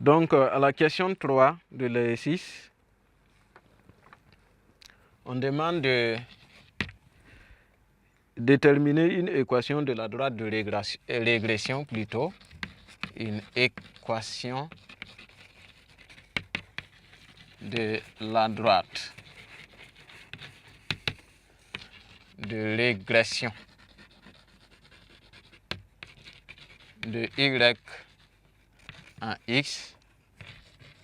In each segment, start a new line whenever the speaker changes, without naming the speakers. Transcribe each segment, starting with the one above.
Donc, à la question 3 de l'exercice, on demande de déterminer une équation de la droite de régression plutôt, une équation de la droite de régression de y en x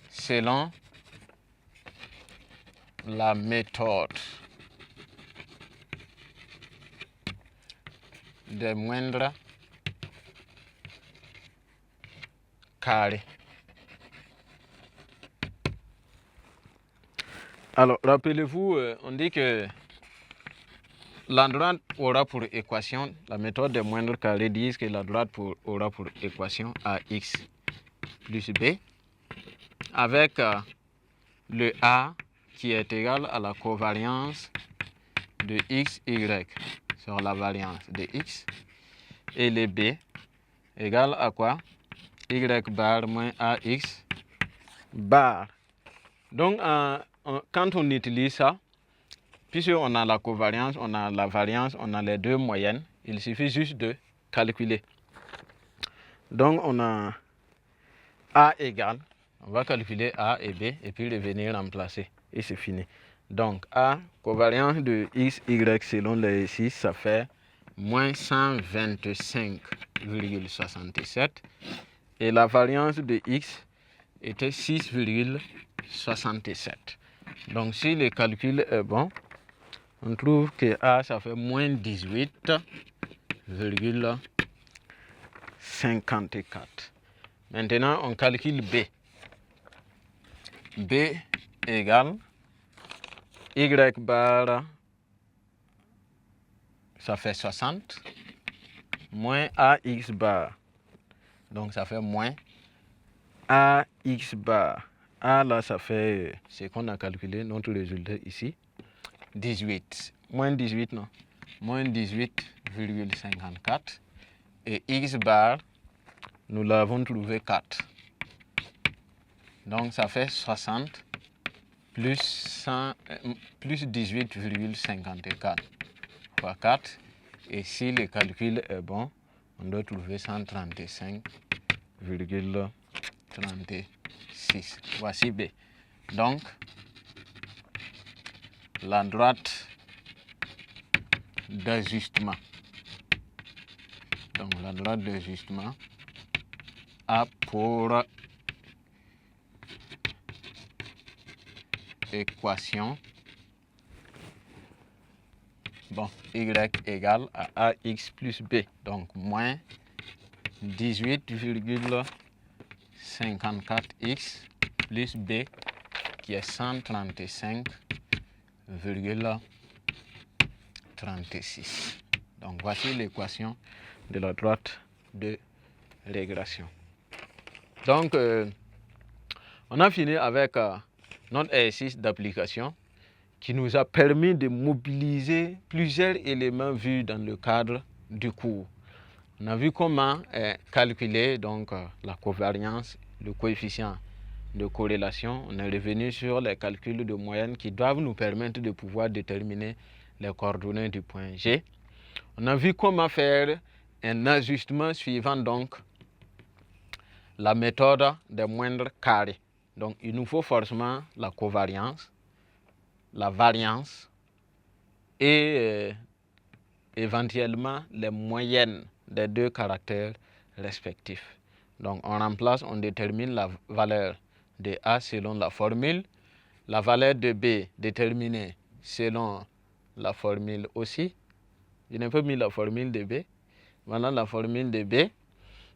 selon la méthode des moindres carrés. Alors, rappelez-vous, on dit que la droite aura pour équation, la méthode des moindres carrés dit que la droite aura pour équation ax plus b, avec le a qui est égal à la covariance de x, y sur la variance de x, et le b égal à quoi? Y bar moins ax bar. Donc, quand on utilise ça, puisqu'on a la covariance, on a la variance, on a les deux moyennes, il suffit juste de calculer. Donc, on a a égale, on va calculer a et b, et puis revenir remplacer, et c'est fini. Donc, a, covariance de x, y selon l'exercice, ça fait moins 125,67, et la variance de x était 6,67. Donc, si le calcul est bon, on trouve que A, ça fait moins 18,54. Maintenant, on calcule B. B égale Y bar, ça fait 60, moins AX bar. Donc, ça fait moins AX bar. A, là, ça fait ce qu'on a calculé, notre résultat ici. 18, moins 18 non, moins 18,54 et x bar, nous l'avons trouvé 4. Donc ça fait 60 plus 18,54 fois 4. Et si le calcul est bon, on doit trouver 135,36. Voici B. Donc, la droite d'ajustement. Donc, la droite d'ajustement a pour équation, bon, y égale à ax plus b. Donc, moins 18,54x plus b qui est 135,36. Donc, voici l'équation de la droite de régression. Donc, on a fini avec notre exercice d'application qui nous a permis de mobiliser plusieurs éléments vus dans le cadre du cours. On a vu comment calculer donc, la covariance, le coefficient de corrélation. On est revenu sur les calculs de moyenne qui doivent nous permettre de pouvoir déterminer les coordonnées du point G. On a vu comment faire un ajustement suivant donc la méthode des moindres carrés. Donc, il nous faut forcément la covariance, la variance et éventuellement les moyennes des deux caractères respectifs. Donc, on remplace, on détermine la valeur de A selon la formule, la valeur de B déterminée selon la formule aussi. Je n'ai pas mis la formule de B. Voilà la formule de B.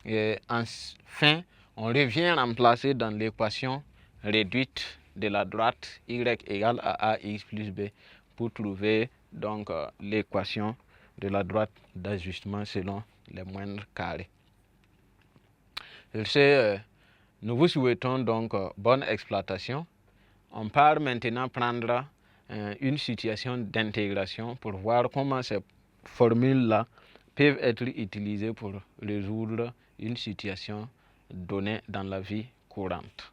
Et enfin, on revient remplacer dans l'équation réduite de la droite y égale à ax plus b pour trouver donc l'équation de la droite d'ajustement selon les moindres carrés. Nous vous souhaitons donc bonne exploitation. On part maintenant prendre une situation d'intégration pour voir comment ces formules-là peuvent être utilisées pour résoudre une situation donnée dans la vie courante. courante.